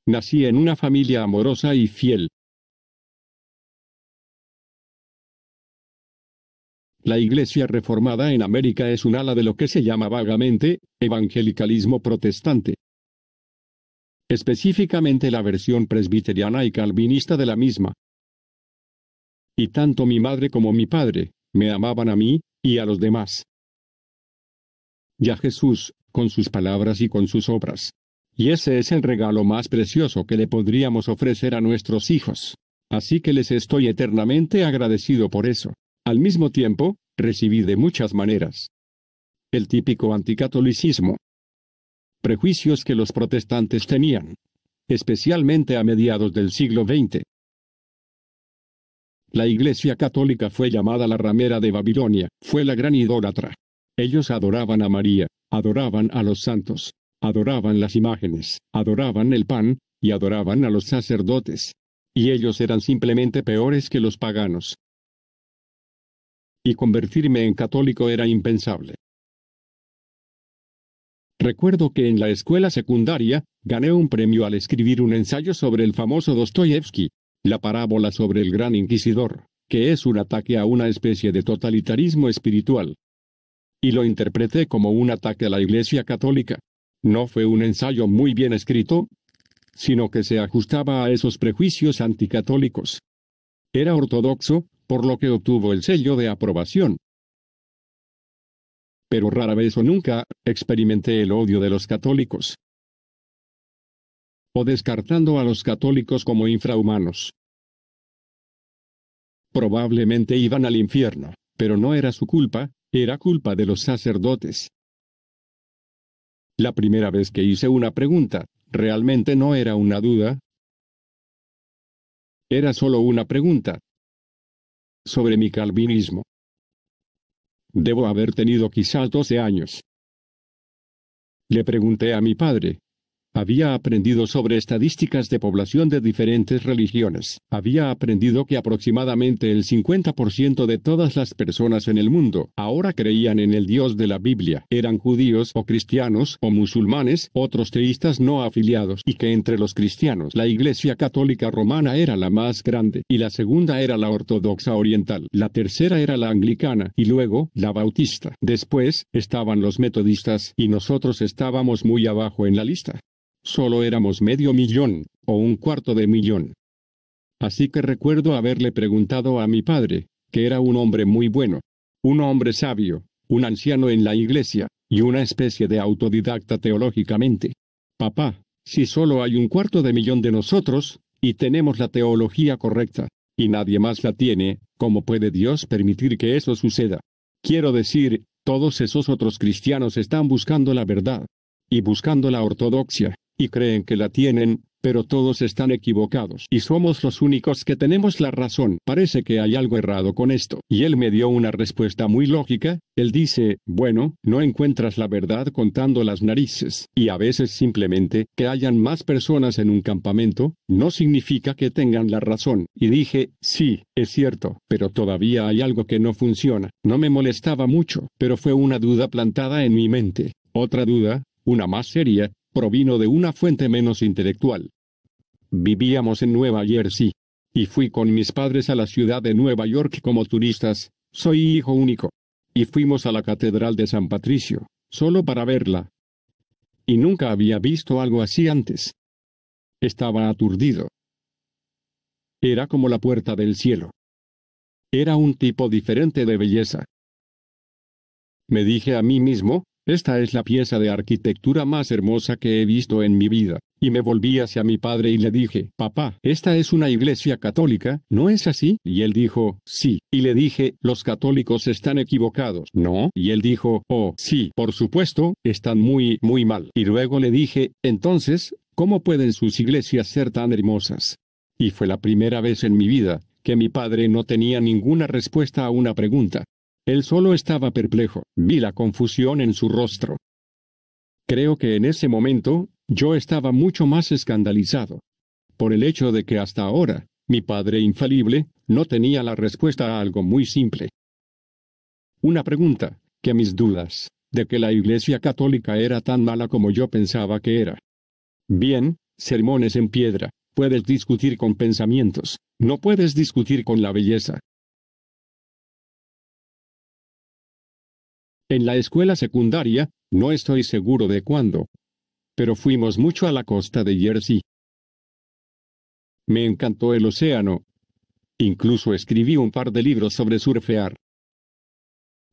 Nací en una familia amorosa y fiel. La Iglesia Reformada en América es un ala de lo que se llama vagamente evangelicalismo protestante. Específicamente la versión presbiteriana y calvinista de la misma. Y tanto mi madre como mi padre me amaban a mí y a los demás. Y a Jesús, con sus palabras y con sus obras. Y ese es el regalo más precioso que le podríamos ofrecer a nuestros hijos. Así que les estoy eternamente agradecido por eso. Al mismo tiempo, recibí de muchas maneras el típico anticatolicismo. Prejuicios que los protestantes tenían, especialmente a mediados del siglo XX. La Iglesia Católica fue llamada la ramera de Babilonia, fue la gran idólatra. Ellos adoraban a María, adoraban a los santos, adoraban las imágenes, adoraban el pan, y adoraban a los sacerdotes. Y ellos eran simplemente peores que los paganos. Y convertirme en católico era impensable. Recuerdo que en la escuela secundaria gané un premio al escribir un ensayo sobre el famoso Dostoyevsky, la parábola sobre el gran inquisidor, que es un ataque a una especie de totalitarismo espiritual. Y lo interpreté como un ataque a la Iglesia Católica. No fue un ensayo muy bien escrito, sino que se ajustaba a esos prejuicios anticatólicos. Era ortodoxo, por lo que obtuvo el sello de aprobación. Pero rara vez o nunca experimenté el odio de los católicos. O descartando a los católicos como infrahumanos. Probablemente iban al infierno, pero no era su culpa, era culpa de los sacerdotes. La primera vez que hice una pregunta, realmente no era una duda. Era solo una pregunta. Sobre mi calvinismo. Debo haber tenido quizás 12 años. Le pregunté a mi padre. Había aprendido sobre estadísticas de población de diferentes religiones. Había aprendido que aproximadamente el 50% de todas las personas en el mundo ahora creían en el Dios de la Biblia. Eran judíos o cristianos o musulmanes, otros teístas no afiliados, y que entre los cristianos la Iglesia Católica Romana era la más grande, y la segunda era la Ortodoxa Oriental, la tercera era la Anglicana, y luego la Bautista. Después estaban los Metodistas, y nosotros estábamos muy abajo en la lista. Solo éramos 500,000, o 250,000. Así que recuerdo haberle preguntado a mi padre, que era un hombre muy bueno, un hombre sabio, un anciano en la iglesia, y una especie de autodidacta teológicamente. Papá, si solo hay 250,000 de nosotros, y tenemos la teología correcta, y nadie más la tiene, ¿cómo puede Dios permitir que eso suceda? Quiero decir, todos esos otros cristianos están buscando la verdad, y buscando la ortodoxia, y creen que la tienen, pero todos están equivocados, y somos los únicos que tenemos la razón. Parece que hay algo errado con esto. Y él me dio una respuesta muy lógica. Él dice, bueno, no encuentras la verdad contando las narices, y a veces simplemente que hayan más personas en un campamento, no significa que tengan la razón. Y dije, sí, es cierto, pero todavía hay algo que no funciona. No me molestaba mucho, pero fue una duda plantada en mi mente. Otra duda, una más seria, provino de una fuente menos intelectual. Vivíamos en Nueva Jersey, y fui con mis padres a la ciudad de Nueva York como turistas. Soy hijo único. Y fuimos a la Catedral de San Patricio, solo para verla. Y nunca había visto algo así antes. Estaba aturdido. Era como la puerta del cielo. Era un tipo diferente de belleza. Me dije a mí mismo, esta es la pieza de arquitectura más hermosa que he visto en mi vida. Y me volví hacia mi padre y le dije, papá, esta es una iglesia católica, ¿no es así? Y él dijo, sí. Y le dije, los católicos están equivocados, ¿no? Y él dijo, oh, sí, por supuesto, están muy mal. Y luego le dije, entonces, ¿cómo pueden sus iglesias ser tan hermosas? Y fue la primera vez en mi vida que mi padre no tenía ninguna respuesta a una pregunta. Él solo estaba perplejo. Vi la confusión en su rostro. Creo que en ese momento, yo estaba mucho más escandalizado. Por el hecho de que hasta ahora, mi padre infalible, no tenía la respuesta a algo muy simple. Una pregunta, que mis dudas, de que la Iglesia Católica era tan mala como yo pensaba que era. Bien, sermones en piedra, puedes discutir con pensamientos, no puedes discutir con la belleza. En la escuela secundaria, no estoy seguro de cuándo, pero fuimos mucho a la costa de Jersey. Me encantó el océano. Incluso escribí un par de libros sobre surfear.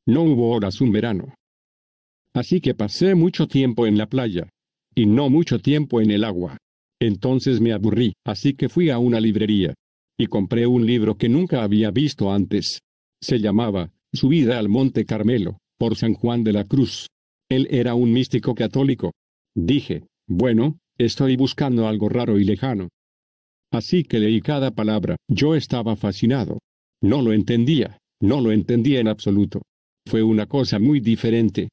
No hubo horas un verano. Así que pasé mucho tiempo en la playa, y no mucho tiempo en el agua. Entonces me aburrí, así que fui a una librería, y compré un libro que nunca había visto antes. Se llamaba Subida al Monte Carmelo, por San Juan de la Cruz. Él era un místico católico. Dije, bueno, estoy buscando algo raro y lejano. Así que leí cada palabra. Yo estaba fascinado. No lo entendía en absoluto. Fue una cosa muy diferente.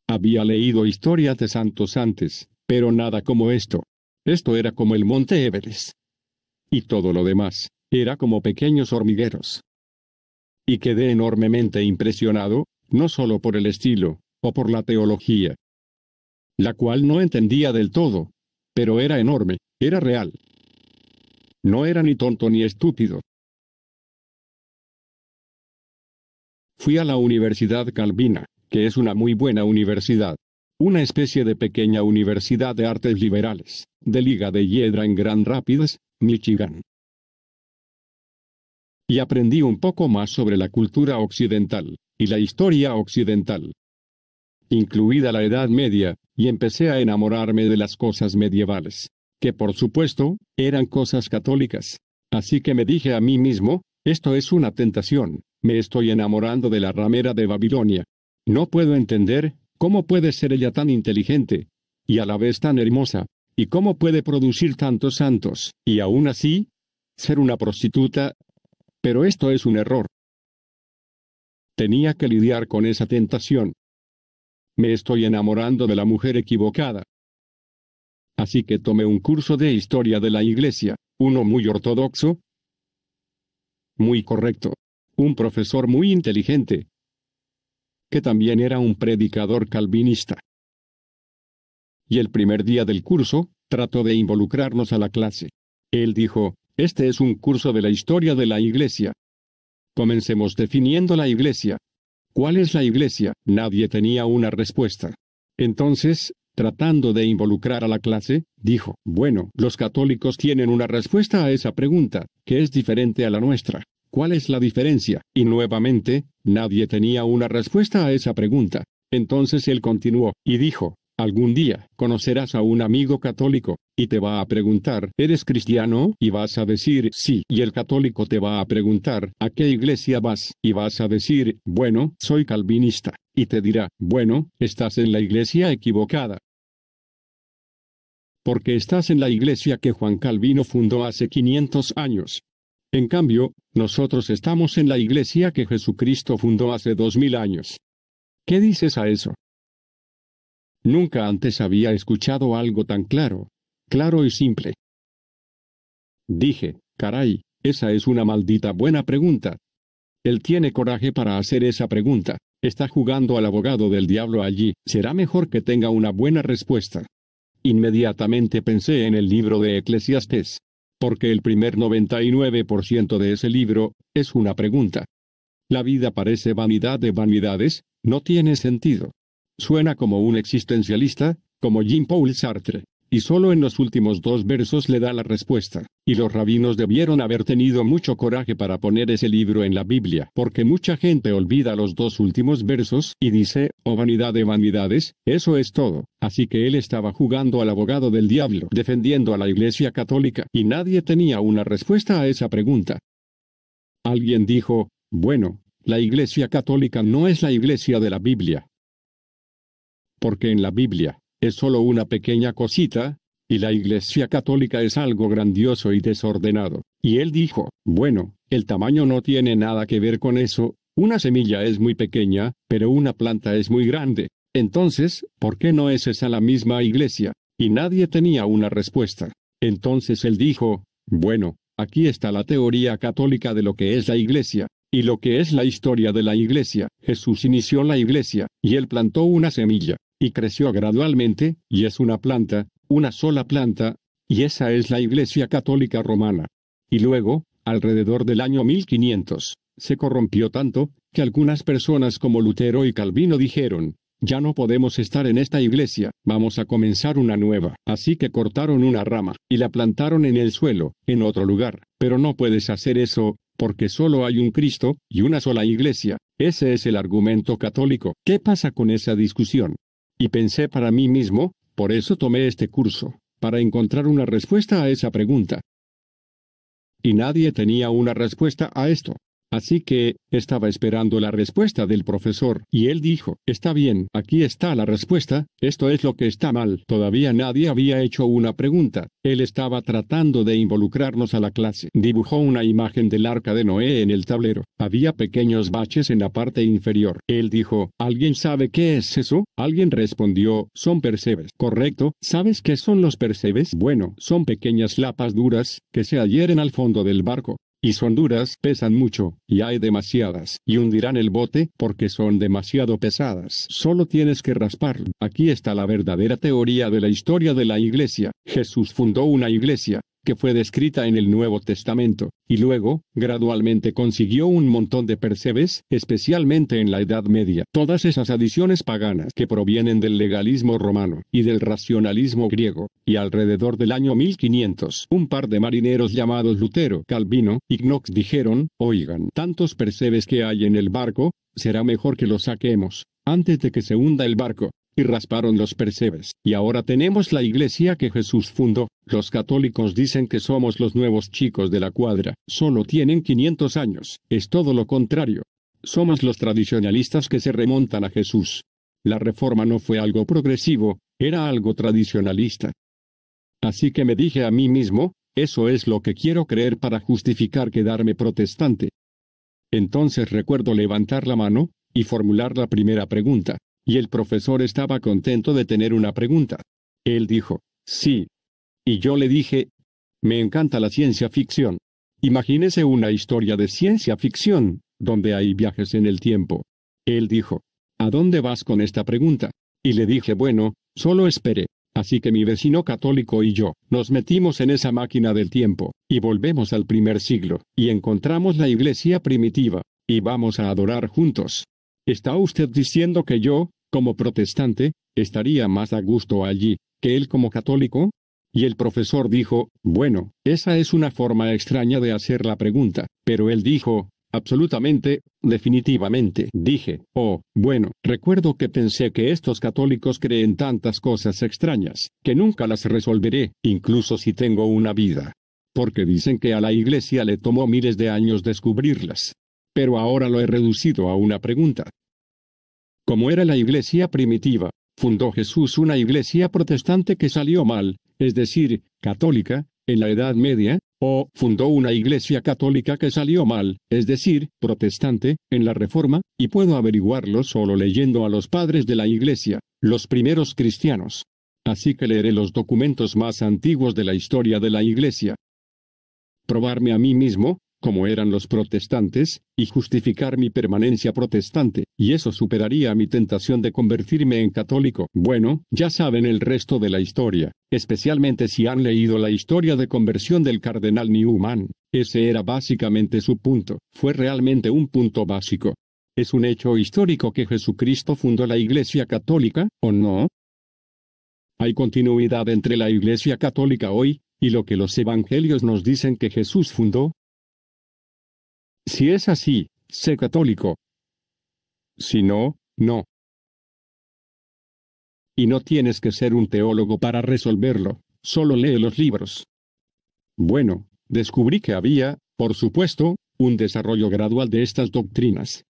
Había leído historias de santos antes, pero nada como esto. Esto era como el Monte Everest. Y todo lo demás, era como pequeños hormigueros. Y quedé enormemente impresionado, no solo por el estilo, o por la teología, la cual no entendía del todo, pero era enorme, era real. No era ni tonto ni estúpido. Fui a la Universidad Calvina, que es una muy buena universidad. Una especie de pequeña universidad de artes liberales, de Liga de Hiedra en Grand Rapids, Michigan. Y aprendí un poco más sobre la cultura occidental, y la historia occidental, incluida la Edad Media, y empecé a enamorarme de las cosas medievales, que por supuesto, eran cosas católicas. Así que me dije a mí mismo, esto es una tentación, me estoy enamorando de la ramera de Babilonia. No puedo entender, ¿cómo puede ser ella tan inteligente, y a la vez tan hermosa, y cómo puede producir tantos santos, y aún así, ser una prostituta? Pero esto es un error. Tenía que lidiar con esa tentación. Me estoy enamorando de la mujer equivocada. Así que tomé un curso de historia de la Iglesia, uno muy ortodoxo, muy correcto, un profesor muy inteligente, que también era un predicador calvinista. Y el primer día del curso, trató de involucrarnos a la clase. Él dijo, este es un curso de la historia de la Iglesia. Comencemos definiendo la Iglesia. ¿Cuál es la Iglesia? Nadie tenía una respuesta. Entonces, tratando de involucrar a la clase, dijo, bueno, los católicos tienen una respuesta a esa pregunta, que es diferente a la nuestra. ¿Cuál es la diferencia? Y nuevamente, nadie tenía una respuesta a esa pregunta. Entonces él continuó, y dijo, algún día conocerás a un amigo católico, y te va a preguntar, ¿eres cristiano? Y vas a decir, sí. Y el católico te va a preguntar, ¿a qué iglesia vas? Y vas a decir, bueno, soy calvinista. Y te dirá, bueno, estás en la iglesia equivocada. Porque estás en la iglesia que Juan Calvino fundó hace 500 años. En cambio, nosotros estamos en la iglesia que Jesucristo fundó hace 2000 años. ¿Qué dices a eso? Nunca antes había escuchado algo tan claro, claro y simple. Dije, caray, esa es una maldita buena pregunta. Él tiene coraje para hacer esa pregunta. Está jugando al abogado del diablo allí. Será mejor que tenga una buena respuesta. Inmediatamente pensé en el libro de Eclesiastés, porque el primer 99% de ese libro es una pregunta. La vida parece vanidad de vanidades, no tiene sentido. Suena como un existencialista, como Jean-Paul Sartre, y solo en los últimos 2 versos le da la respuesta. Y los rabinos debieron haber tenido mucho coraje para poner ese libro en la Biblia, porque mucha gente olvida los 2 últimos versos y dice, oh vanidad de vanidades, eso es todo. Así que él estaba jugando al abogado del diablo, defendiendo a la Iglesia Católica, y nadie tenía una respuesta a esa pregunta. Alguien dijo, bueno, la Iglesia Católica no es la Iglesia de la Biblia. Porque en la Biblia es solo una pequeña cosita, y la Iglesia Católica es algo grandioso y desordenado. Y él dijo, bueno, el tamaño no tiene nada que ver con eso, una semilla es muy pequeña, pero una planta es muy grande. Entonces, ¿por qué no es esa la misma Iglesia? Y nadie tenía una respuesta. Entonces él dijo, bueno, aquí está la teoría católica de lo que es la Iglesia, y lo que es la historia de la Iglesia. Jesús inició la Iglesia, y él plantó una semilla, y creció gradualmente, y es una planta, una sola planta, y esa es la Iglesia Católica Romana. Y luego, alrededor del año 1500, se corrompió tanto, que algunas personas como Lutero y Calvino dijeron, ya no podemos estar en esta iglesia, vamos a comenzar una nueva. Así que cortaron una rama, y la plantaron en el suelo, en otro lugar. Pero no puedes hacer eso, porque solo hay un Cristo, y una sola iglesia. Ese es el argumento católico. ¿Qué pasa con esa discusión? Y pensé para mí mismo, por eso tomé este curso, para encontrar una respuesta a esa pregunta. Y nadie tenía una respuesta a esto. Así que, estaba esperando la respuesta del profesor, y él dijo, está bien, aquí está la respuesta, esto es lo que está mal. Todavía nadie había hecho una pregunta. Él estaba tratando de involucrarnos a la clase. Dibujó una imagen del arca de Noé en el tablero. Había pequeños baches en la parte inferior. Él dijo, ¿alguien sabe qué es eso? Alguien respondió, son percebes. Correcto, ¿sabes qué son los percebes? Bueno, son pequeñas lapas duras, que se adhieren al fondo del barco. Y son duras, pesan mucho, y hay demasiadas, y hundirán el bote, porque son demasiado pesadas. Solo tienes que raspar. Aquí está la verdadera teoría de la historia de la iglesia. Jesús fundó una iglesia, que fue descrita en el Nuevo Testamento, y luego, gradualmente consiguió un montón de percebes, especialmente en la Edad Media. Todas esas adiciones paganas que provienen del legalismo romano y del racionalismo griego, y alrededor del año 1500, un par de marineros llamados Lutero, Calvino y Knox dijeron, oigan, tantos percebes que hay en el barco, será mejor que los saquemos, antes de que se hunda el barco. Y rasparon los percebes. Y ahora tenemos la iglesia que Jesús fundó. Los católicos dicen que somos los nuevos chicos de la cuadra. Solo tienen 500 años. Es todo lo contrario. Somos los tradicionalistas que se remontan a Jesús. La reforma no fue algo progresivo, era algo tradicionalista. Así que me dije a mí mismo, eso es lo que quiero creer para justificar quedarme protestante. Entonces recuerdo levantar la mano y formular la primera pregunta. Y el profesor estaba contento de tener una pregunta. Él dijo, sí. Y yo le dije, me encanta la ciencia ficción. Imagínese una historia de ciencia ficción, donde hay viajes en el tiempo. Él dijo, ¿a dónde vas con esta pregunta? Y le dije, bueno, solo espere. Así que mi vecino católico y yo nos metimos en esa máquina del tiempo, y volvemos al primer siglo, y encontramos la iglesia primitiva, y vamos a adorar juntos. ¿Está usted diciendo que yo, como protestante, estaría más a gusto allí, que él como católico? Y el profesor dijo, bueno, esa es una forma extraña de hacer la pregunta, pero él dijo, absolutamente, definitivamente. Dije, oh, bueno, recuerdo que pensé que estos católicos creen tantas cosas extrañas, que nunca las resolveré, incluso si tengo una vida. Porque dicen que a la iglesia le tomó miles de años descubrirlas. Pero ahora lo he reducido a una pregunta. Como era la iglesia primitiva, fundó Jesús una iglesia protestante que salió mal, es decir, católica, en la Edad Media, o fundó una iglesia católica que salió mal, es decir, protestante, en la Reforma, y puedo averiguarlo solo leyendo a los padres de la iglesia, los primeros cristianos. Así que leeré los documentos más antiguos de la historia de la iglesia. Probarme a mí mismo, como eran los protestantes, y justificar mi permanencia protestante, y eso superaría mi tentación de convertirme en católico. Bueno, ya saben el resto de la historia, especialmente si han leído la historia de conversión del cardenal Newman. Ese era básicamente su punto, fue realmente un punto básico. ¿Es un hecho histórico que Jesucristo fundó la Iglesia Católica, o no? ¿Hay continuidad entre la Iglesia Católica hoy, y lo que los evangelios nos dicen que Jesús fundó? Si es así, sé católico. Si no, no. Y no tienes que ser un teólogo para resolverlo, solo lee los libros. Bueno, descubrí que había, por supuesto, un desarrollo gradual de estas doctrinas.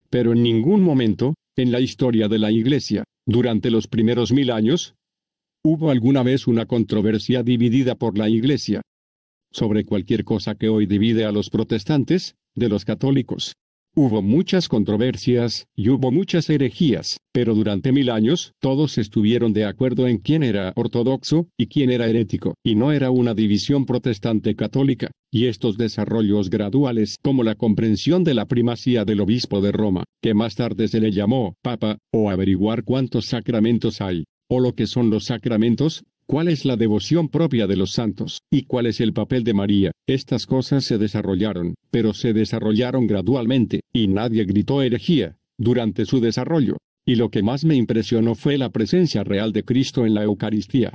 Pero en ningún momento, en la historia de la Iglesia, durante los primeros 1000 años, hubo alguna vez una controversia dividida por la Iglesia sobre cualquier cosa que hoy divide a los protestantes de los católicos. Hubo muchas controversias y hubo muchas herejías, pero durante 1000 años todos estuvieron de acuerdo en quién era ortodoxo y quién era herético, y no era una división protestante católica. Y estos desarrollos graduales, como la comprensión de la primacía del obispo de Roma, que más tarde se le llamó papa, o averiguar cuántos sacramentos hay, o lo que son los sacramentos, ¿Cuál es la devoción propia de los santos? ¿Y cuál es el papel de María? Estas cosas se desarrollaron, pero se desarrollaron gradualmente, y nadie gritó herejía durante su desarrollo. Y lo que más me impresionó fue la presencia real de Cristo en la Eucaristía.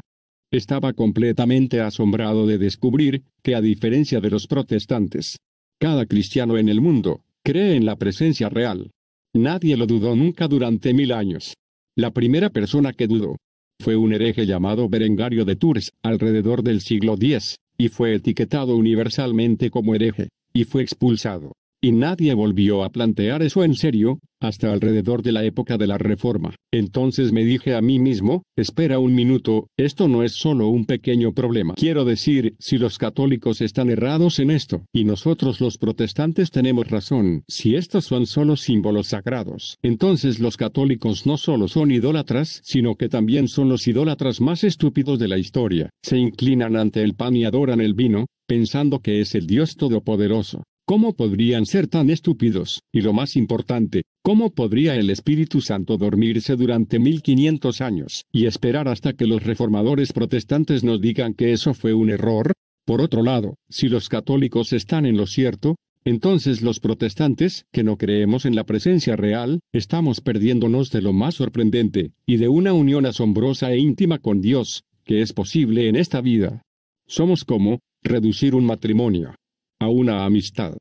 Estaba completamente asombrado de descubrir que, a diferencia de los protestantes, cada cristiano en el mundo cree en la presencia real. Nadie lo dudó nunca durante 1000 años. La primera persona que dudó fue un hereje llamado Berengario de Tours, alrededor del siglo X, y fue etiquetado universalmente como hereje, y fue expulsado. Y nadie volvió a plantear eso en serio, hasta alrededor de la época de la Reforma. Entonces me dije a mí mismo, espera un minuto, esto no es solo un pequeño problema. Quiero decir, si los católicos están errados en esto, y nosotros los protestantes tenemos razón, si estos son solo símbolos sagrados, entonces los católicos no solo son idólatras, sino que también son los idólatras más estúpidos de la historia. Se inclinan ante el pan y adoran el vino, pensando que es el Dios Todopoderoso. ¿Cómo podrían ser tan estúpidos? Y lo más importante, ¿cómo podría el Espíritu Santo dormirse durante 1500 años y esperar hasta que los reformadores protestantes nos digan que eso fue un error? Por otro lado, si los católicos están en lo cierto, entonces los protestantes, que no creemos en la presencia real, estamos perdiéndonos de lo más sorprendente, y de una unión asombrosa e íntima con Dios, que es posible en esta vida. Somos como reducir un matrimonio a una amistad.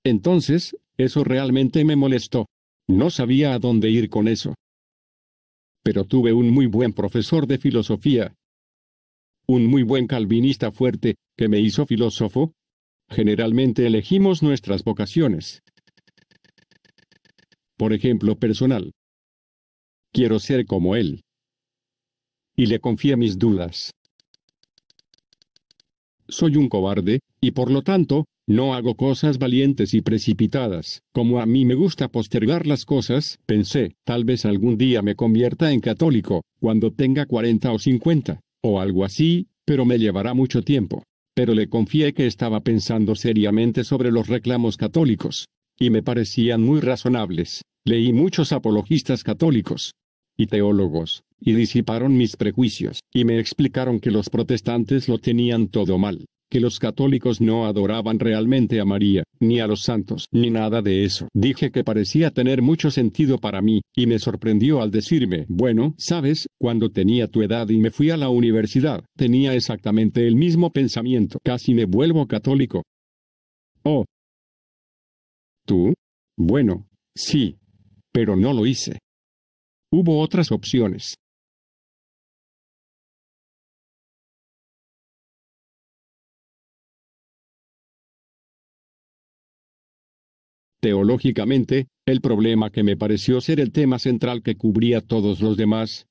Entonces, eso realmente me molestó. No sabía a dónde ir con eso. Pero tuve un muy buen profesor de filosofía, un muy buen calvinista fuerte, que me hizo filósofo. Generalmente elegimos nuestras vocaciones. Por ejemplo, personal. Quiero ser como él. Y le confié mis dudas. Soy un cobarde, y por lo tanto, no hago cosas valientes y precipitadas. Como a mí me gusta postergar las cosas, pensé, tal vez algún día me convierta en católico, cuando tenga 40 o 50, o algo así, pero me llevará mucho tiempo. Pero le confié que estaba pensando seriamente sobre los reclamos católicos, y me parecían muy razonables. Leí muchos apologistas católicos y teólogos, y disiparon mis prejuicios, y me explicaron que los protestantes lo tenían todo mal, que los católicos no adoraban realmente a María, ni a los santos, ni nada de eso. Dije que parecía tener mucho sentido para mí, y me sorprendió al decirme, bueno, sabes, cuando tenía tu edad y me fui a la universidad, tenía exactamente el mismo pensamiento. Casi me vuelvo católico. Oh. ¿Tú? Bueno, sí. Pero no lo hice. Hubo otras opciones. Teológicamente, el problema que me pareció ser el tema central que cubría todos los demás,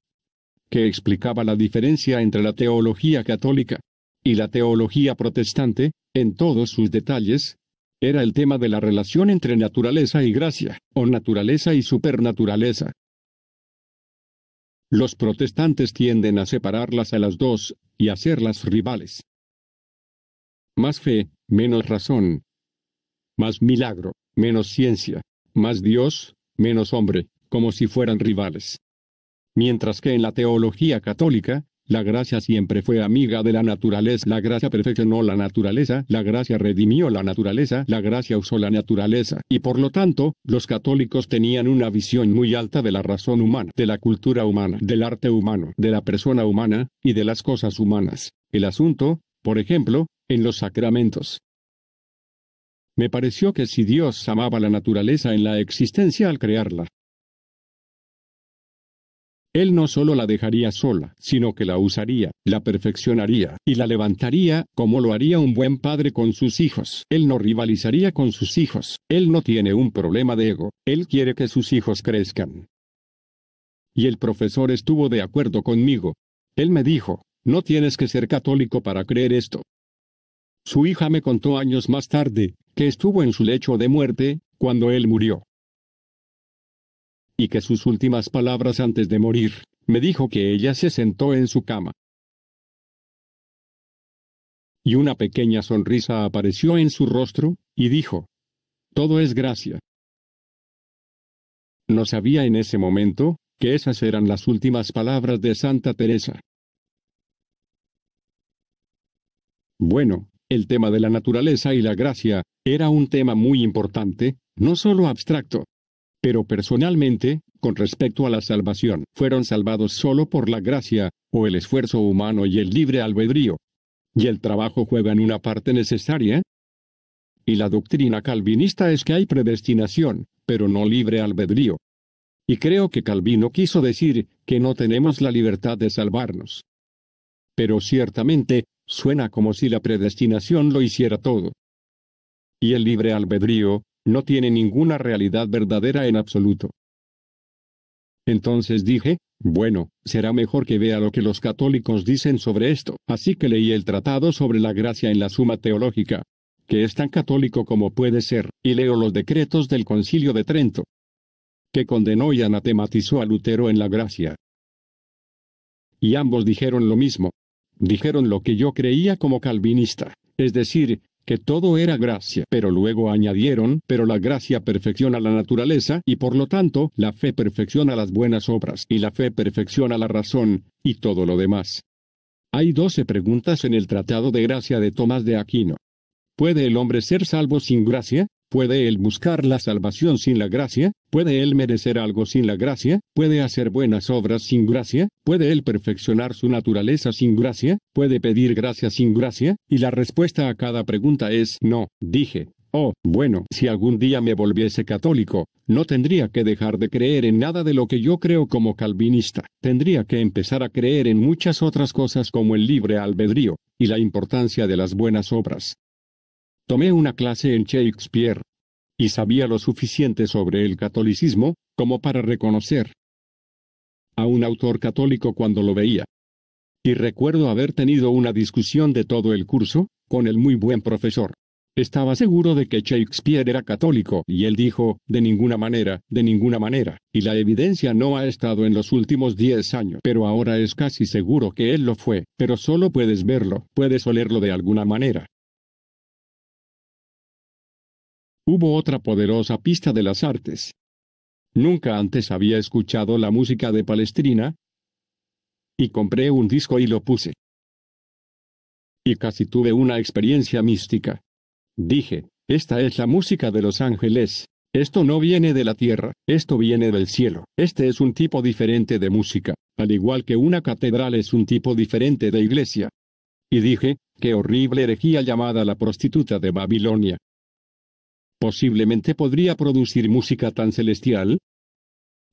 que explicaba la diferencia entre la teología católica y la teología protestante, en todos sus detalles, era el tema de la relación entre naturaleza y gracia, o naturaleza y supernaturaleza. Los protestantes tienden a separarlas a las dos, y hacerlas rivales. Más fe, menos razón. Más milagro, menos ciencia. Más Dios, menos hombre, como si fueran rivales. Mientras que en la teología católica, la gracia siempre fue amiga de la naturaleza. La gracia perfeccionó la naturaleza, la gracia redimió la naturaleza, la gracia usó la naturaleza. Y por lo tanto, los católicos tenían una visión muy alta de la razón humana, de la cultura humana, del arte humano, de la persona humana, y de las cosas humanas. El asunto, por ejemplo, en los sacramentos. Me pareció que si Dios amaba la naturaleza en la existencia al crearla, Él no solo la dejaría sola, sino que la usaría, la perfeccionaría, y la levantaría, como lo haría un buen padre con sus hijos. Él no rivalizaría con sus hijos. Él no tiene un problema de ego. Él quiere que sus hijos crezcan. Y el profesor estuvo de acuerdo conmigo. Él me dijo, no tienes que ser católico para creer esto. Su hija me contó años más tarde, que estuvo en su lecho de muerte, cuando él murió. Y que sus últimas palabras antes de morir, me dijo que ella se sentó en su cama. Y una pequeña sonrisa apareció en su rostro, y dijo, todo es gracia. No sabía en ese momento, que esas eran las últimas palabras de Santa Teresa. Bueno, el tema de la naturaleza y la gracia era un tema muy importante, no solo abstracto. Pero personalmente, con respecto a la salvación, fueron salvados solo por la gracia, o el esfuerzo humano y el libre albedrío. ¿Y el trabajo juegan una parte necesaria? Y la doctrina calvinista es que hay predestinación, pero no libre albedrío. Y creo que Calvino quiso decir que no tenemos la libertad de salvarnos. Pero ciertamente, suena como si la predestinación lo hiciera todo. Y el libre albedrío no tiene ninguna realidad verdadera en absoluto. Entonces dije, bueno, será mejor que vea lo que los católicos dicen sobre esto. Así que leí el tratado sobre la gracia en la Suma Teológica, que es tan católico como puede ser, y leo los decretos del Concilio de Trento, que condenó y anatematizó a Lutero en la gracia. Y ambos dijeron lo mismo. Dijeron lo que yo creía como calvinista, es decir, que todo era gracia, pero luego añadieron, pero la gracia perfecciona la naturaleza, y por lo tanto, la fe perfecciona las buenas obras, y la fe perfecciona la razón, y todo lo demás. Hay 12 preguntas en el Tratado de Gracia de Tomás de Aquino. ¿Puede el hombre ser salvo sin gracia? ¿Puede él buscar la salvación sin la gracia? ¿Puede él merecer algo sin la gracia? ¿Puede hacer buenas obras sin gracia? ¿Puede él perfeccionar su naturaleza sin gracia? ¿Puede pedir gracia sin gracia? Y la respuesta a cada pregunta es no. Dije, oh, bueno, si algún día me volviese católico, no tendría que dejar de creer en nada de lo que yo creo como calvinista. Tendría que empezar a creer en muchas otras cosas como el libre albedrío, y la importancia de las buenas obras. Tomé una clase en Shakespeare, y sabía lo suficiente sobre el catolicismo, como para reconocer a un autor católico cuando lo veía. Y recuerdo haber tenido una discusión de todo el curso, con el muy buen profesor. Estaba seguro de que Shakespeare era católico, y él dijo, de ninguna manera, y la evidencia no ha estado en los últimos 10 años, pero ahora es casi seguro que él lo fue, pero solo puedes verlo, puedes olerlo de alguna manera. Hubo otra poderosa pista de las artes. Nunca antes había escuchado la música de Palestrina, y compré un disco y lo puse. Y casi tuve una experiencia mística. Dije, esta es la música de los ángeles. Esto no viene de la tierra, esto viene del cielo. Este es un tipo diferente de música, al igual que una catedral es un tipo diferente de iglesia. Y dije, qué horrible herejía llamada la prostituta de Babilonia. ¿Posiblemente podría producir música tan celestial?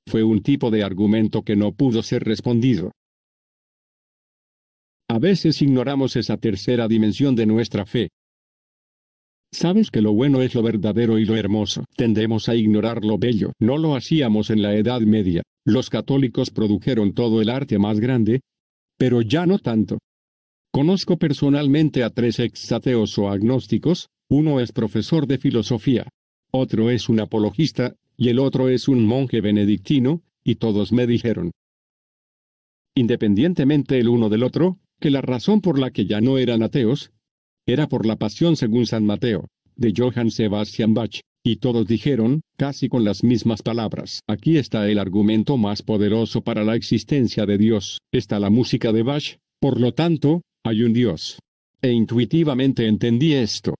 Fue un tipo de argumento que no pudo ser respondido. A veces ignoramos esa tercera dimensión de nuestra fe. ¿Sabes que lo bueno es lo verdadero y lo hermoso? Tendemos a ignorar lo bello. No lo hacíamos en la Edad Media. Los católicos produjeron todo el arte más grande, pero ya no tanto. Conozco personalmente a 3 ex-ateos o agnósticos. Uno es profesor de filosofía, otro es un apologista, y el otro es un monje benedictino, y todos me dijeron, independientemente el uno del otro, que la razón por la que ya no eran ateos, era por la pasión según San Mateo, de Johann Sebastian Bach, y todos dijeron, casi con las mismas palabras, aquí está el argumento más poderoso para la existencia de Dios, está la música de Bach, por lo tanto, hay un Dios. E intuitivamente entendí esto.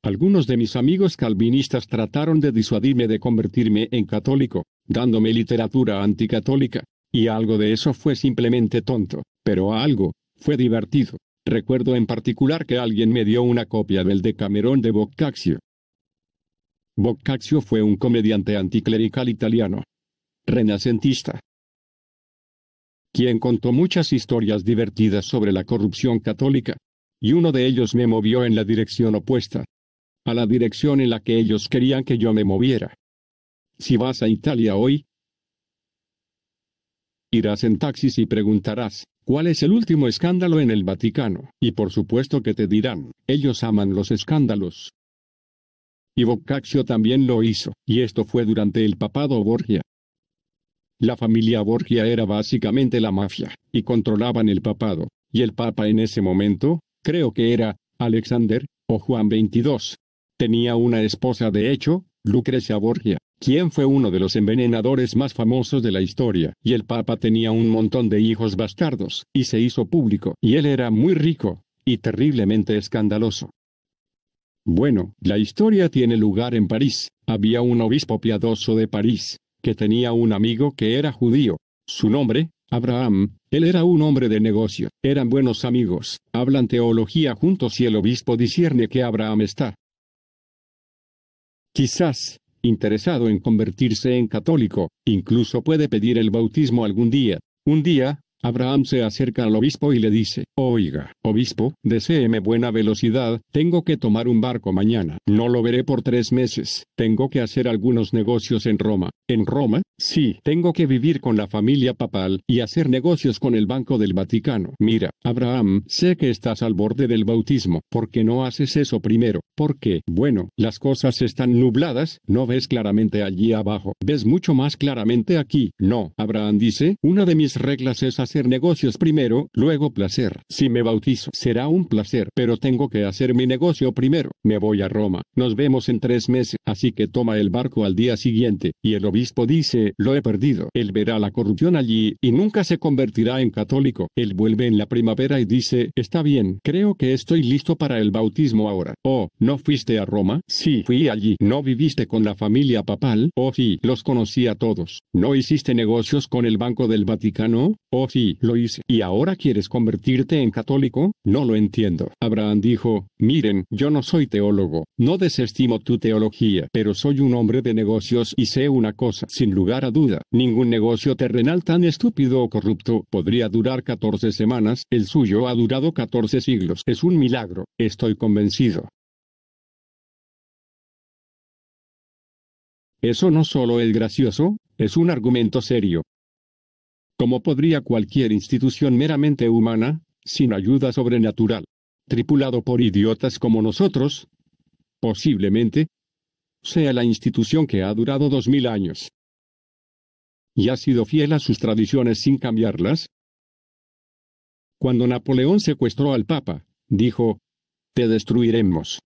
Algunos de mis amigos calvinistas trataron de disuadirme de convertirme en católico, dándome literatura anticatólica, y algo de eso fue simplemente tonto, pero algo fue divertido. Recuerdo en particular que alguien me dio una copia del Decamerón de Boccaccio. Boccaccio fue un comediante anticlerical italiano, renacentista, quien contó muchas historias divertidas sobre la corrupción católica, y uno de ellos me movió en la dirección opuesta a la dirección en la que ellos querían que yo me moviera. Si vas a Italia hoy, irás en taxis y preguntarás, ¿cuál es el último escándalo en el Vaticano? Y por supuesto que te dirán, ellos aman los escándalos. Y Boccaccio también lo hizo, y esto fue durante el papado Borgia. La familia Borgia era básicamente la mafia, y controlaban el papado, y el papa en ese momento, creo que era Alexander, o Juan XXII. Tenía una esposa de hecho, Lucrecia Borgia, quien fue uno de los envenenadores más famosos de la historia, y el Papa tenía un montón de hijos bastardos, y se hizo público, y él era muy rico, y terriblemente escandaloso. Bueno, la historia tiene lugar en París. Había un obispo piadoso de París, que tenía un amigo que era judío. Su nombre, Abraham. Él era un hombre de negocio. Eran buenos amigos. Hablan teología juntos y el obispo discierne que Abraham está, quizás, interesado en convertirse en católico. Incluso puede pedir el bautismo algún día. Un día, Abraham se acerca al obispo y le dice: «Oiga, obispo, deséeme buena velocidad, tengo que tomar un barco mañana. No lo veré por 3 meses. Tengo que hacer algunos negocios en Roma». ¿En Roma? Sí, tengo que vivir con la familia papal y hacer negocios con el Banco del Vaticano. Mira, Abraham, sé que estás al borde del bautismo. ¿Por qué no haces eso primero? ¿Por qué? Bueno, las cosas están nubladas, no ves claramente allí abajo. ¿Ves mucho más claramente aquí? No. Abraham dice: «Una de mis reglas es hacer negocios primero, luego placer. Si me bautizo, será un placer, pero tengo que hacer mi negocio primero. Me voy a Roma. Nos vemos en 3 meses». Así que toma el barco al día siguiente, y el obispo dice: «Lo he perdido». Él verá la corrupción allí, y nunca se convertirá en católico. Él vuelve en la primavera y dice: «Está bien, creo que estoy listo para el bautismo ahora». «Oh, ¿no fuiste a Roma?» «Sí, fui allí». «¿No viviste con la familia papal?» «Oh, sí, los conocí a todos». «¿No hiciste negocios con el Banco del Vaticano?» «Oh, sí, lo hice». «¿Y ahora quieres convertirte en católico?» «No lo entiendo». Abraham dijo: «Miren, yo no soy teólogo, no desestimo tu teología, pero soy un hombre de negocios y sé una cosa, sin lugar a duda, ningún negocio terrenal tan estúpido o corrupto podría durar 14 semanas, el suyo ha durado 14 siglos. Es un milagro, estoy convencido». Eso no solo es gracioso, es un argumento serio. ¿Cómo podría cualquier institución meramente humana, sin ayuda sobrenatural, tripulado por idiotas como nosotros, posiblemente, sea la institución que ha durado 2000 años y ha sido fiel a sus tradiciones sin cambiarlas? Cuando Napoleón secuestró al Papa, dijo: «Te destruiremos».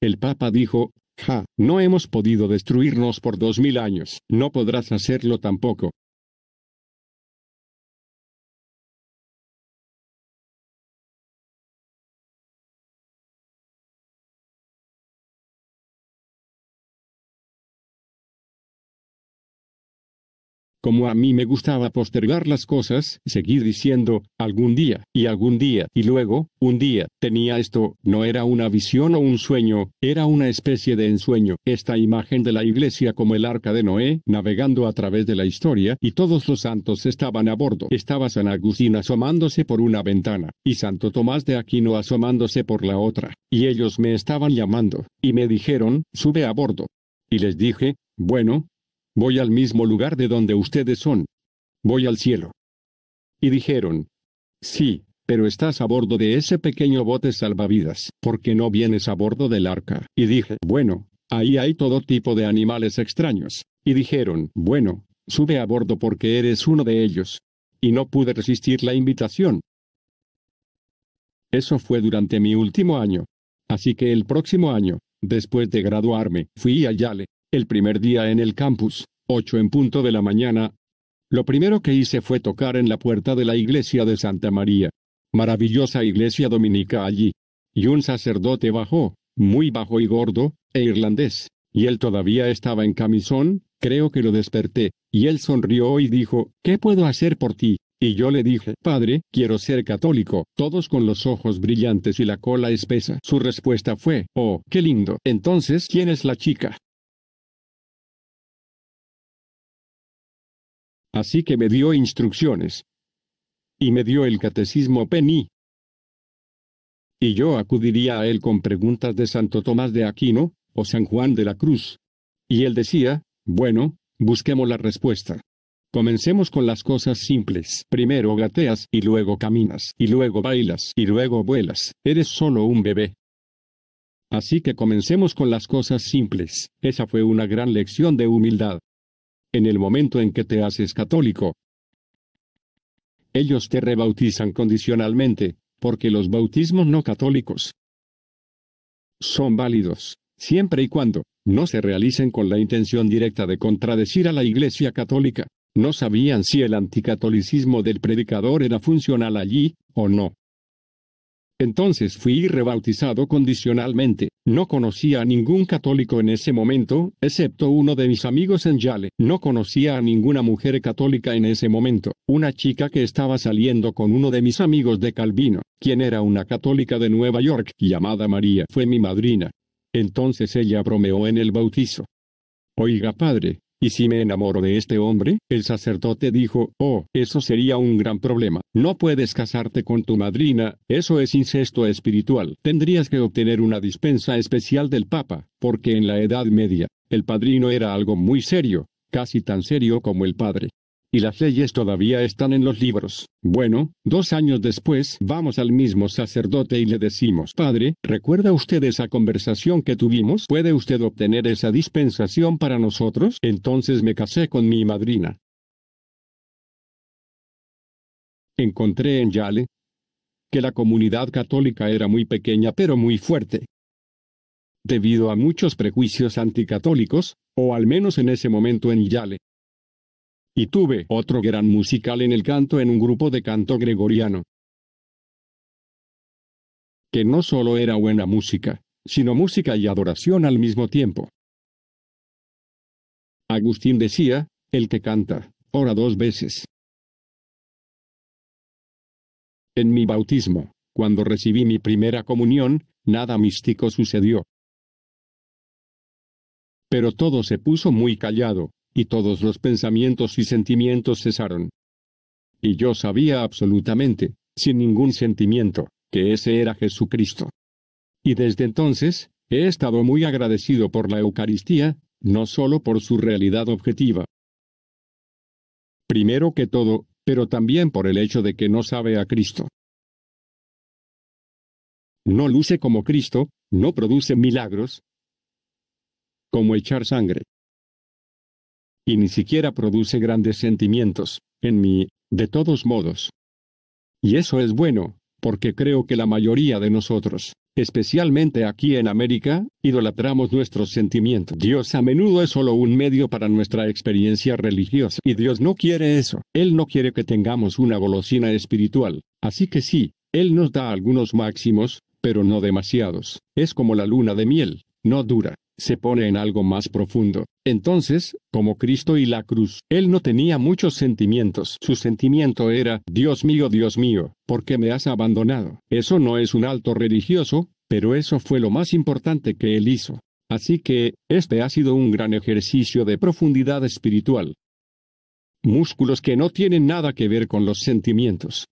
El Papa dijo: «Ja, no hemos podido destruirnos por 2000 años, no podrás hacerlo tampoco». Como a mí me gustaba postergar las cosas, seguir diciendo: «algún día», y luego, un día, tenía esto, no era una visión o un sueño, era una especie de ensueño, esta imagen de la iglesia como el arca de Noé, navegando a través de la historia, y todos los santos estaban a bordo. Estaba San Agustín asomándose por una ventana, y Santo Tomás de Aquino asomándose por la otra, y ellos me estaban llamando, y me dijeron: «Sube a bordo». Y les dije: «Bueno, voy al mismo lugar de donde ustedes son. Voy al cielo». Y dijeron: «Sí, pero estás a bordo de ese pequeño bote salvavidas. ¿Por qué no vienes a bordo del arca?» Y dije: «Bueno, ahí hay todo tipo de animales extraños». Y dijeron: «Bueno, sube a bordo porque eres uno de ellos». Y no pude resistir la invitación. Eso fue durante mi último año. Así que el próximo año, después de graduarme, fui a Yale. El primer día en el campus, 8 en punto de la mañana, lo primero que hice fue tocar en la puerta de la iglesia de Santa María. Maravillosa iglesia dominica allí. Y un sacerdote bajó, muy bajo y gordo, e irlandés. Y él todavía estaba en camisón, creo que lo desperté, y él sonrió y dijo: «¿Qué puedo hacer por ti?». Y yo le dije: «Padre, quiero ser católico», todos con los ojos brillantes y la cola espesa. Su respuesta fue: «Oh, qué lindo. Entonces, ¿quién es la chica?». Así que me dio instrucciones. Y me dio el catecismo Penny. Y yo acudiría a él con preguntas de Santo Tomás de Aquino, o San Juan de la Cruz. Y él decía: «Bueno, busquemos la respuesta. Comencemos con las cosas simples. Primero gateas, y luego caminas, y luego bailas, y luego vuelas. Eres solo un bebé. Así que comencemos con las cosas simples». Esa fue una gran lección de humildad. En el momento en que te haces católico, ellos te rebautizan condicionalmente, porque los bautismos no católicos son válidos. siempre y cuando no se realicen con la intención directa de contradecir a la Iglesia Católica. No sabían si el anticatolicismo del predicador era funcional allí, o no. Entonces fui rebautizado condicionalmente. No conocía a ningún católico en ese momento, excepto uno de mis amigos en Yale. No conocía a ninguna mujer católica en ese momento. Una chica que estaba saliendo con uno de mis amigos de Calvino, quien era una católica de Nueva York, llamada María, fue mi madrina. Entonces ella bromeó en el bautizo. Oiga, padre, ¿y si me enamoro de este hombre? El sacerdote dijo, oh, eso sería un gran problema. No puedes casarte con tu madrina, eso es incesto espiritual. Tendrías que obtener una dispensa especial del Papa, porque en la Edad Media, el padrino era algo muy serio, casi tan serio como el padre. Y las leyes todavía están en los libros. Bueno, 2 años después, vamos al mismo sacerdote y le decimos, padre, ¿recuerda usted esa conversación que tuvimos? ¿Puede usted obtener esa dispensación para nosotros? Entonces me casé con mi madrina. Encontré en Yale que la comunidad católica era muy pequeña pero muy fuerte. Debido a muchos prejuicios anticatólicos, o al menos en ese momento en Yale. Y tuve otro gran musical en el canto en un grupo de canto gregoriano. Que no solo era buena música, sino música y adoración al mismo tiempo. Agustín decía, el que canta, ora 2 veces. En mi bautismo, cuando recibí mi primera comunión, nada místico sucedió. Pero todo se puso muy callado, y todos los pensamientos y sentimientos cesaron. Y yo sabía absolutamente, sin ningún sentimiento, que ese era Jesucristo. Y desde entonces, he estado muy agradecido por la Eucaristía, no solo por su realidad objetiva. Primero que todo, pero también por el hecho de que no sabe a Cristo. No luce como Cristo, no produce milagros, como echar sangre. Y ni siquiera produce grandes sentimientos, en mí, de todos modos. Y eso es bueno, porque creo que la mayoría de nosotros, especialmente aquí en América, idolatramos nuestros sentimientos. Dios a menudo es solo un medio para nuestra experiencia religiosa. Y Dios no quiere eso. Él no quiere que tengamos una golosina espiritual. Así que sí, Él nos da algunos máximos, pero no demasiados. Es como la luna de miel, no dura. Se pone en algo más profundo. Entonces, como Cristo y la cruz, Él no tenía muchos sentimientos. Su sentimiento era, Dios mío, ¿por qué me has abandonado? Eso no es un alto religioso, pero eso fue lo más importante que Él hizo. Así que, este ha sido un gran ejercicio de profundidad espiritual. Músculos que no tienen nada que ver con los sentimientos.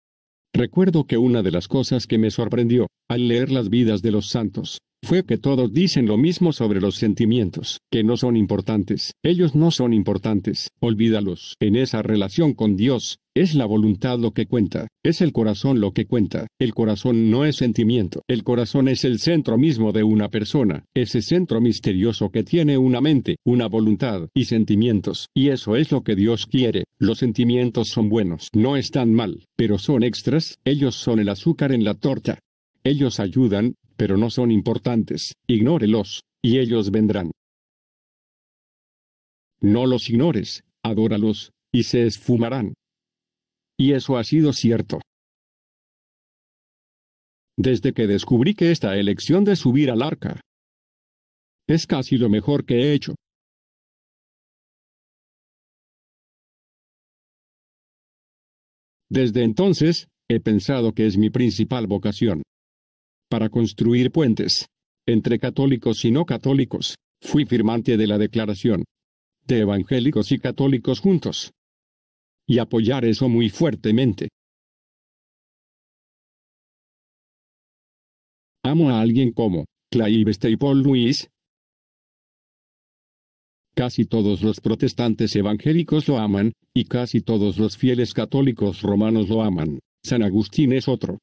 Recuerdo que una de las cosas que me sorprendió, al leer las vidas de los santos, fue que todos dicen lo mismo sobre los sentimientos, que no son importantes. Ellos no son importantes, olvídalos. En esa relación con Dios, es la voluntad lo que cuenta, es el corazón lo que cuenta. El corazón no es sentimiento, el corazón es el centro mismo de una persona, ese centro misterioso que tiene una mente, una voluntad y sentimientos, y eso es lo que Dios quiere. Los sentimientos son buenos, no están mal, pero son extras, ellos son el azúcar en la torta. Ellos ayudan, pero no son importantes. Ignórelos, y ellos vendrán. No los ignores, adóralos, y se esfumarán. Y eso ha sido cierto. Desde que descubrí que esta elección de subir al arca es casi lo mejor que he hecho. Desde entonces, he pensado que es mi principal vocación. Para construir puentes entre católicos y no católicos, fui firmante de la declaración de evangélicos y católicos juntos. Y apoyar eso muy fuertemente. Amo a alguien como Clive Staple Lewis. Casi todos los protestantes evangélicos lo aman, y casi todos los fieles católicos romanos lo aman. San Agustín es otro.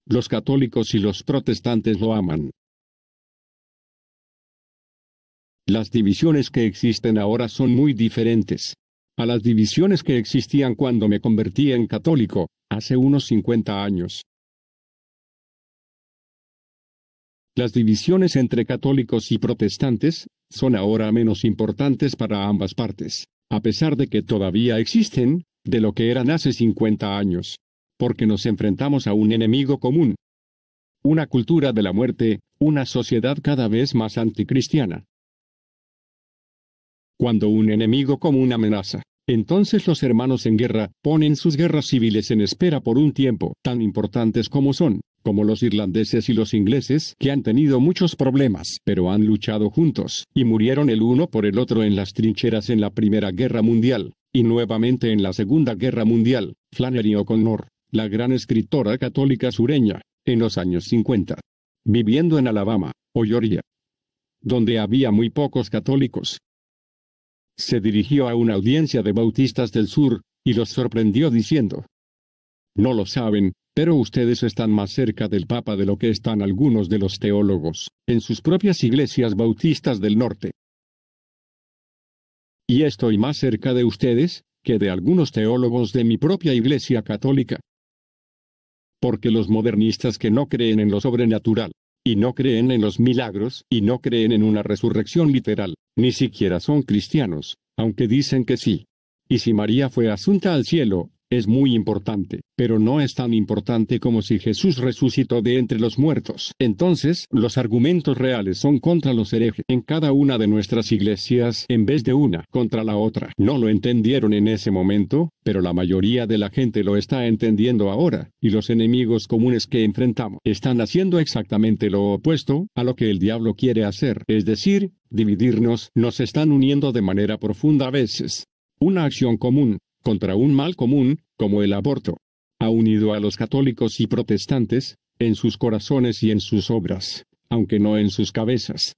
Los católicos y los protestantes lo aman. Las divisiones que existen ahora son muy diferentes a las divisiones que existían cuando me convertí en católico, hace unos 50 años. Las divisiones entre católicos y protestantes son ahora menos importantes para ambas partes, a pesar de que todavía existen, de lo que eran hace 50 años. Porque nos enfrentamos a un enemigo común. Una cultura de la muerte, una sociedad cada vez más anticristiana. Cuando un enemigo común amenaza, entonces los hermanos en guerra ponen sus guerras civiles en espera por un tiempo, tan importantes como son, como los irlandeses y los ingleses, que han tenido muchos problemas, pero han luchado juntos, y murieron el uno por el otro en las trincheras en la Primera Guerra Mundial, y nuevamente en la Segunda Guerra Mundial. Flannery O'Connor, la gran escritora católica sureña, en los años 50, viviendo en Alabama, o Georgia, donde había muy pocos católicos, se dirigió a una audiencia de bautistas del sur, y los sorprendió diciendo: «No lo saben, pero ustedes están más cerca del Papa de lo que están algunos de los teólogos, en sus propias iglesias bautistas del norte. Y estoy más cerca de ustedes, que de algunos teólogos de mi propia iglesia católica. Porque los modernistas que no creen en lo sobrenatural, y no creen en los milagros, y no creen en una resurrección literal, ni siquiera son cristianos, aunque dicen que sí. Y si María fue asunta al cielo, es muy importante, pero no es tan importante como si Jesús resucitó de entre los muertos. Entonces, los argumentos reales son contra los herejes en cada una de nuestras iglesias en vez de una contra la otra. No lo entendieron en ese momento, pero la mayoría de la gente lo está entendiendo ahora, y los enemigos comunes que enfrentamos están haciendo exactamente lo opuesto a lo que el diablo quiere hacer, es decir, dividirnos. Nos están uniendo de manera profunda a veces. Una acción común contra un mal común, como el aborto, ha unido a los católicos y protestantes, en sus corazones y en sus obras, aunque no en sus cabezas.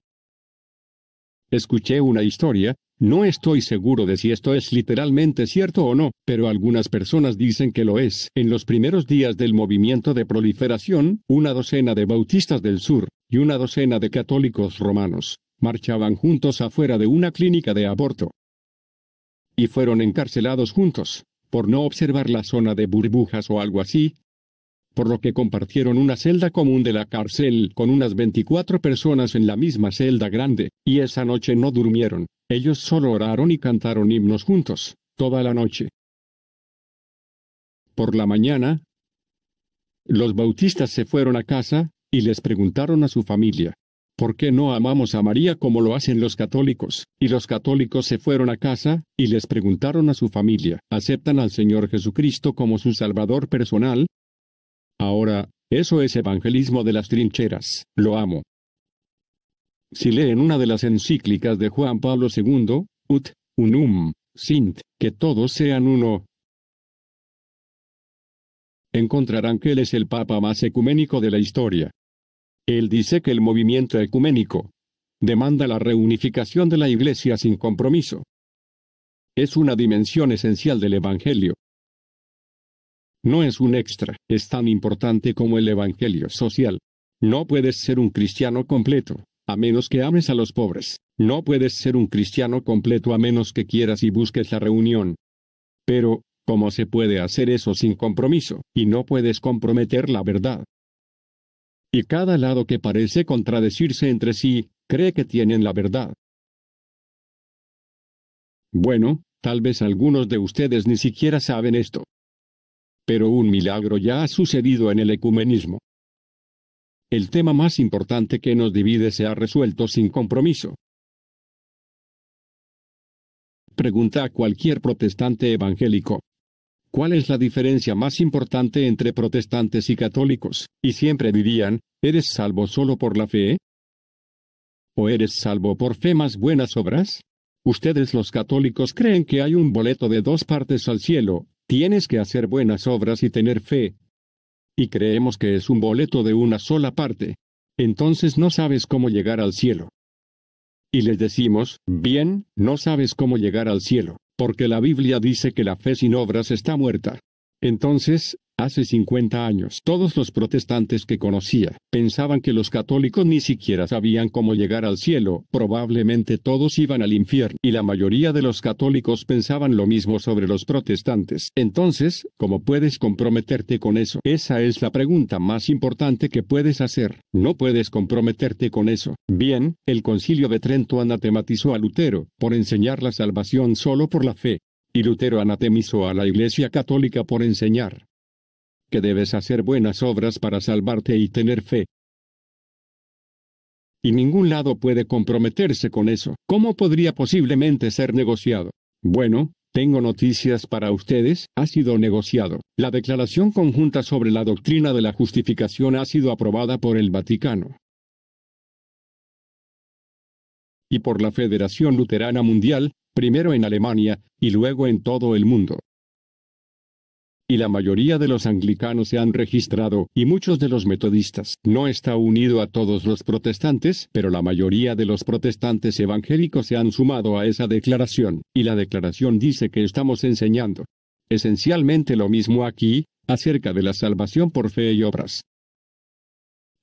Escuché una historia, no estoy seguro de si esto es literalmente cierto o no, pero algunas personas dicen que lo es. En los primeros días del movimiento de proliferación, una docena de bautistas del sur, y una docena de católicos romanos, marchaban juntos afuera de una clínica de aborto. Y fueron encarcelados juntos, por no observar la zona de burbujas o algo así, por lo que compartieron una celda común de la cárcel con unas 24 personas en la misma celda grande, y esa noche no durmieron. Ellos solo oraron y cantaron himnos juntos, toda la noche. Por la mañana, los bautistas se fueron a casa, y les preguntaron a su familia: ¿por qué no amamos a María como lo hacen los católicos? Y los católicos se fueron a casa, y les preguntaron a su familia: ¿aceptan al Señor Jesucristo como su Salvador personal? Ahora, eso es evangelismo de las trincheras. Lo amo. Si leen una de las encíclicas de Juan Pablo II, Ut Unum Sint, que todos sean uno, encontrarán que él es el Papa más ecuménico de la historia. Él dice que el movimiento ecuménico demanda la reunificación de la Iglesia sin compromiso. Es una dimensión esencial del Evangelio. No es un extra, es tan importante como el Evangelio social. No puedes ser un cristiano completo, a menos que ames a los pobres. No puedes ser un cristiano completo a menos que quieras y busques la reunión. Pero, ¿cómo se puede hacer eso sin compromiso? Y no puedes comprometer la verdad. Y cada lado que parece contradecirse entre sí, cree que tienen la verdad. Bueno, tal vez algunos de ustedes ni siquiera saben esto. Pero un milagro ya ha sucedido en el ecumenismo. El tema más importante que nos divide se ha resuelto sin compromiso. Pregunta a cualquier protestante evangélico: ¿cuál es la diferencia más importante entre protestantes y católicos? Y siempre dirían: ¿eres salvo solo por la fe? ¿O eres salvo por fe más buenas obras? Ustedes los católicos creen que hay un boleto de 2 partes al cielo: tienes que hacer buenas obras y tener fe. Y creemos que es un boleto de una sola parte. Entonces no sabes cómo llegar al cielo. Y les decimos: bien, no sabes cómo llegar al cielo, porque la Biblia dice que la fe sin obras está muerta. Entonces, Hace 50 años, todos los protestantes que conocía pensaban que los católicos ni siquiera sabían cómo llegar al cielo, probablemente todos iban al infierno, y la mayoría de los católicos pensaban lo mismo sobre los protestantes. Entonces, ¿cómo puedes comprometerte con eso? Esa es la pregunta más importante que puedes hacer. No puedes comprometerte con eso. Bien, el Concilio de Trento anatematizó a Lutero por enseñar la salvación solo por la fe, y Lutero anatemizó a la Iglesia Católica por enseñar que debes hacer buenas obras para salvarte y tener fe. Y ningún lado puede comprometerse con eso. ¿Cómo podría posiblemente ser negociado? Bueno, tengo noticias para ustedes, ha sido negociado. La Declaración Conjunta sobre la Doctrina de la Justificación ha sido aprobada por el Vaticano y por la Federación Luterana Mundial, primero en Alemania, y luego en todo el mundo. Y la mayoría de los anglicanos se han registrado, y muchos de los metodistas. No está unido a todos los protestantes, pero la mayoría de los protestantes evangélicos se han sumado a esa declaración, y la declaración dice que estamos enseñando esencialmente lo mismo aquí, acerca de la salvación por fe y obras.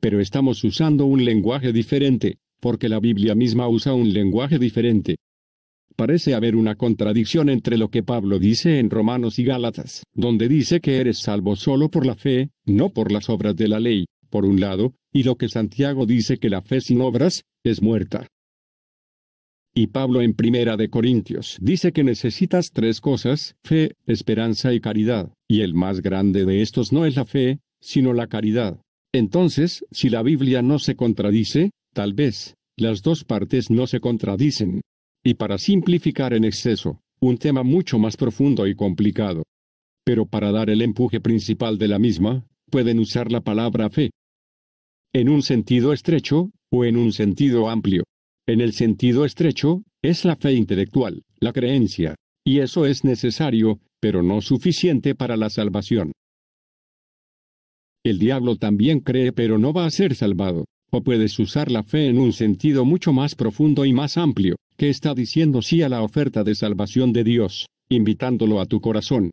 Pero estamos usando un lenguaje diferente, porque la Biblia misma usa un lenguaje diferente. Parece haber una contradicción entre lo que Pablo dice en Romanos y Gálatas, donde dice que eres salvo solo por la fe, no por las obras de la ley, por un lado, y lo que Santiago dice que la fe sin obras es muerta. Y Pablo en Primera de Corintios dice que necesitas tres cosas: fe, esperanza y caridad, y el más grande de estos no es la fe, sino la caridad. Entonces, si la Biblia no se contradice, tal vez las dos partes no se contradicen. Y para simplificar en exceso, un tema mucho más profundo y complicado. Pero para dar el empuje principal de la misma, pueden usar la palabra fe. En un sentido estrecho, o en un sentido amplio. En el sentido estrecho, es la fe intelectual, la creencia, y eso es necesario, pero no suficiente para la salvación. El diablo también cree pero no va a ser salvado. O puedes usar la fe en un sentido mucho más profundo y más amplio, que está diciendo sí a la oferta de salvación de Dios, invitándolo a tu corazón.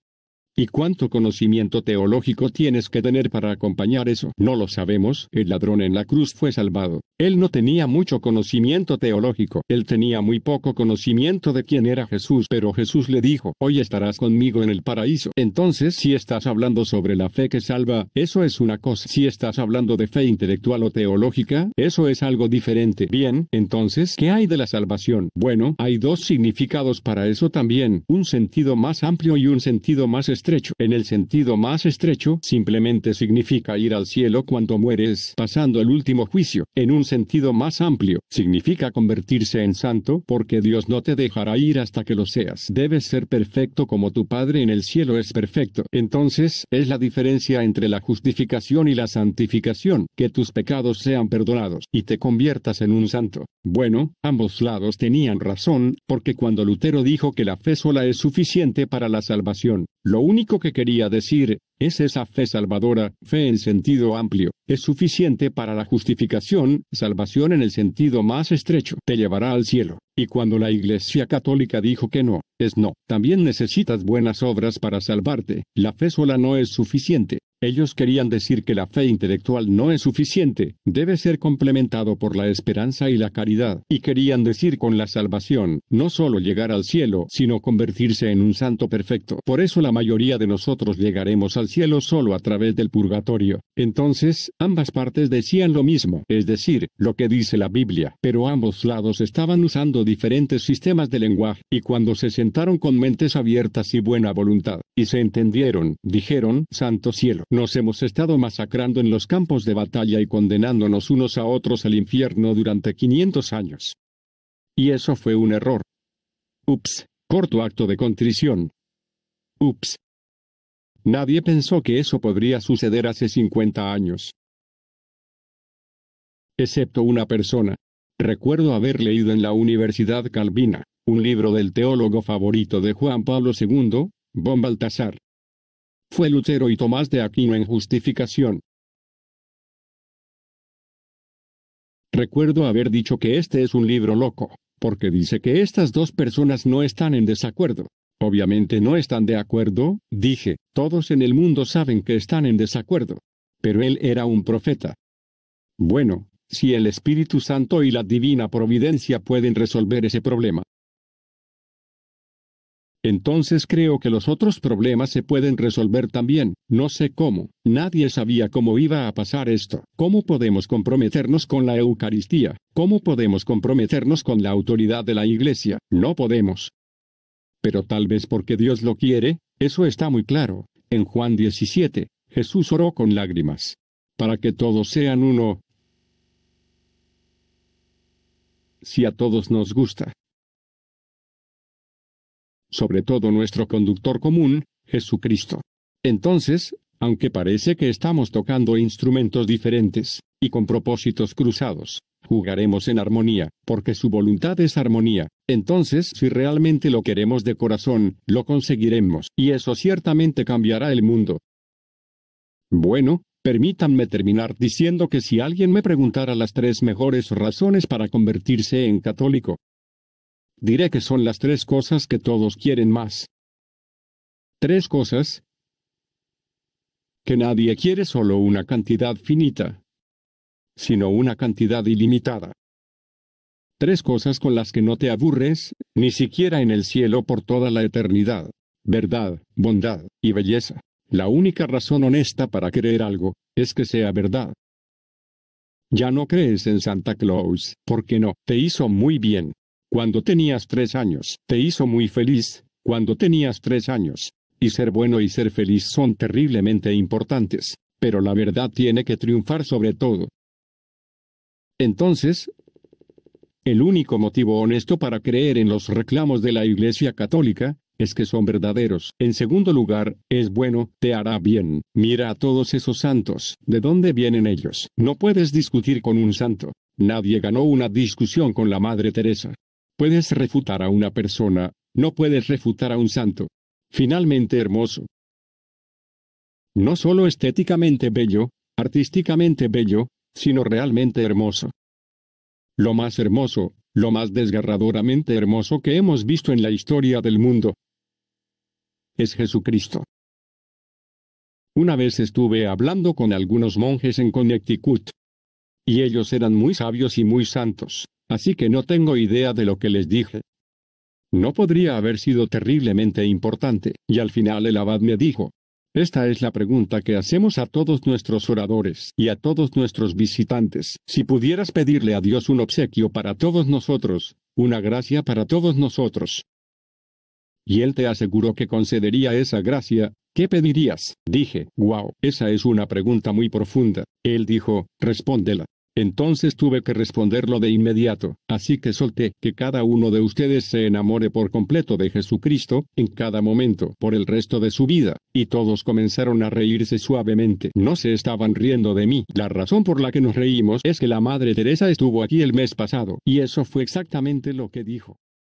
¿Y cuánto conocimiento teológico tienes que tener para acompañar eso? No lo sabemos. El ladrón en la cruz fue salvado. Él no tenía mucho conocimiento teológico. Él tenía muy poco conocimiento de quién era Jesús. Pero Jesús le dijo: hoy estarás conmigo en el paraíso. Entonces, si estás hablando sobre la fe que salva, eso es una cosa. Si estás hablando de fe intelectual o teológica, eso es algo diferente. Bien, entonces, ¿qué hay de la salvación? Bueno, hay dos significados para eso también. Un sentido más amplio y un sentido más estrecho. En el sentido más estrecho, simplemente significa ir al cielo cuando mueres, pasando el último juicio. En un sentido más amplio, significa convertirse en santo, porque Dios no te dejará ir hasta que lo seas. Debes ser perfecto como tu Padre en el cielo es perfecto. Entonces, es la diferencia entre la justificación y la santificación, que tus pecados sean perdonados, y te conviertas en un santo. Bueno, ambos lados tenían razón, porque cuando Lutero dijo que la fe sola es suficiente para la salvación, lo único que quería decir es esa fe salvadora, fe en sentido amplio, es suficiente para la justificación, salvación en el sentido más estrecho, te llevará al cielo. Y cuando la Iglesia Católica dijo que no, es no. También necesitas buenas obras para salvarte. La fe sola no es suficiente. Ellos querían decir que la fe intelectual no es suficiente, debe ser complementado por la esperanza y la caridad. Y querían decir con la salvación, no solo llegar al cielo, sino convertirse en un santo perfecto. Por eso la mayoría de nosotros llegaremos al cielo solo a través del purgatorio. Entonces, ambas partes decían lo mismo, es decir, lo que dice la Biblia, pero ambos lados estaban usando diferentes sistemas de lenguaje, y cuando se sentaron con mentes abiertas y buena voluntad, y se entendieron, dijeron: santo cielo. Nos hemos estado masacrando en los campos de batalla y condenándonos unos a otros al infierno durante 500 años. Y eso fue un error. Ups, corto acto de contrición. Ups. Nadie pensó que eso podría suceder hace 50 años. Excepto una persona. Recuerdo haber leído en la Universidad Calvina, un libro del teólogo favorito de Juan Pablo II, von Baltasar. Fue Lutero y Tomás de Aquino en Justificación. Recuerdo haber dicho que este es un libro loco, porque dice que estas dos personas no están en desacuerdo. Obviamente no están de acuerdo, dije, todos en el mundo saben que están en desacuerdo. Pero él era un profeta. Bueno, si el Espíritu Santo y la divina providencia pueden resolver ese problema, entonces creo que los otros problemas se pueden resolver también. No sé cómo. Nadie sabía cómo iba a pasar esto. ¿Cómo podemos comprometernos con la Eucaristía? ¿Cómo podemos comprometernos con la autoridad de la Iglesia? No podemos. Pero tal vez porque Dios lo quiere, eso está muy claro. En Juan 17, Jesús oró con lágrimas. Para que todos sean uno. Si a todos nos gusta. Sobre todo nuestro conductor común, Jesucristo. Entonces, aunque parece que estamos tocando instrumentos diferentes, y con propósitos cruzados, jugaremos en armonía, porque su voluntad es armonía. Entonces, si realmente lo queremos de corazón, lo conseguiremos, y eso ciertamente cambiará el mundo. Bueno, permítanme terminar diciendo que si alguien me preguntara las 3 mejores razones para convertirse en católico, diré que son las 3 cosas que todos quieren más. 3 cosas que nadie quiere solo una cantidad finita, sino una cantidad ilimitada. 3 cosas con las que no te aburres, ni siquiera en el cielo por toda la eternidad. Verdad, bondad y belleza. La única razón honesta para creer algo, es que sea verdad. Ya no crees en Santa Claus, porque no, te hizo muy bien. Cuando tenías 3 años, te hizo muy feliz, cuando tenías 3 años. Y ser bueno y ser feliz son terriblemente importantes, pero la verdad tiene que triunfar sobre todo. Entonces, el único motivo honesto para creer en los reclamos de la Iglesia Católica, es que son verdaderos. En segundo lugar, es bueno, te hará bien. Mira a todos esos santos, ¿de dónde vienen ellos? No puedes discutir con un santo. Nadie ganó una discusión con la Madre Teresa. Puedes refutar a una persona, no puedes refutar a un santo. Finalmente hermoso. No solo estéticamente bello, artísticamente bello, sino realmente hermoso. Lo más hermoso, lo más desgarradoramente hermoso que hemos visto en la historia del mundo, es Jesucristo. Una vez estuve hablando con algunos monjes en Connecticut, y ellos eran muy sabios y muy santos. Así que no tengo idea de lo que les dije. No podría haber sido terriblemente importante, y al final el abad me dijo, esta es la pregunta que hacemos a todos nuestros oradores y a todos nuestros visitantes. Si pudieras pedirle a Dios un obsequio para todos nosotros, una gracia para todos nosotros, y Él te aseguró que concedería esa gracia, ¿qué pedirías? Dije, wow, esa es una pregunta muy profunda. Él dijo, respóndela. Entonces tuve que responderlo de inmediato, así que solté que cada uno de ustedes se enamore por completo de Jesucristo, en cada momento, por el resto de su vida, y todos comenzaron a reírse suavemente. No se estaban riendo de mí. La razón por la que nos reímos es que la Madre Teresa estuvo aquí el mes pasado, y eso fue exactamente lo que dijo.